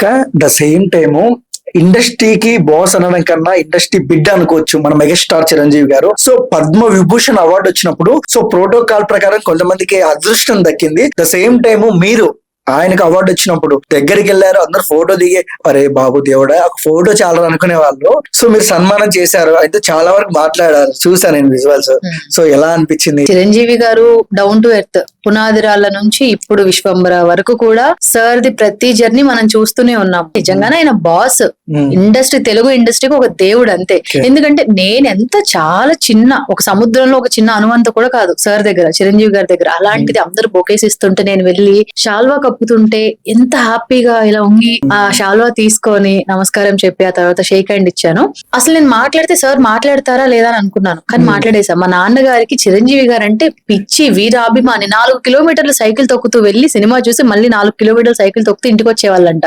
అక్క the same time ఇండస్ట్రీకి boss అనడం కన్నా ఇండస్ట్రీ బిడ్డ అనుకోవచ్చు మన మెగాస్టార్ చిరంజీవి గారు. సో పద్మ విభూషణ్ అవార్డు వచ్చినప్పుడు సో ప్రోటోకాల్ ప్రకారం కొంతమందికి అదృష్టం దక్కింది. ద సేమ్ టైము మీరు ఆయనకు అవార్డు వచ్చినప్పుడు దగ్గరికి వెళ్ళారు, అందరు ఫోటో దిగే అరే బాబు దేవుడా ఒక ఫోటో చాలా అనుకునే వాళ్ళు. సో మీరు సన్మానం చేశారు, అయితే చాలా వరకు మాట్లాడారు, చూసాను నేను విజువల్స్. సో ఎలా అనిపించింది? చిరంజీవి గారు డౌన్ టు ఎర్త్, పునాదిరాళ్ళ నుంచి ఇప్పుడు విశ్వంబర వరకు కూడా సార్ ది ప్రతి జర్నీ మనం చూస్తూనే ఉన్నాం. నిజంగానే ఆయన బాస్, ఇండస్ట్రీ, తెలుగు ఇండస్ట్రీకి ఒక దేవుడు అంతే. ఎందుకంటే నేను ఎంత చాలా చిన్న ఒక సముద్రంలో ఒక చిన్న అనువంత కూడా కాదు సార్ దగ్గర, చిరంజీవి గారి దగ్గర. అలాంటిది అందరూ బొకేస్ ఇస్తుంటే నేను వెళ్ళి శాల్వా కప్పుతుంటే ఎంత హ్యాపీగా ఇలా ఉంగి ఆ శాల్వా తీసుకొని నమస్కారం చెప్పి ఆ తర్వాత షేక్ హ్యాండ్ ఇచ్చాను. అసలు నేను మాట్లాడితే సార్ మాట్లాడతారా లేదా అని అనుకున్నాను, కానీ మాట్లాడేశా. మా నాన్నగారికి చిరంజీవి గారు అంటే పిచ్చి వీరాభిమాని. 4 కిలోమీటర్ల సైకిల్ తొక్కుతూ వెళ్లి సినిమా చూసి మళ్ళీ 4 కిలోమీటర్ల సైకిల్ తొక్కుతూ ఇంటికి వచ్చేవాళ్ళంట.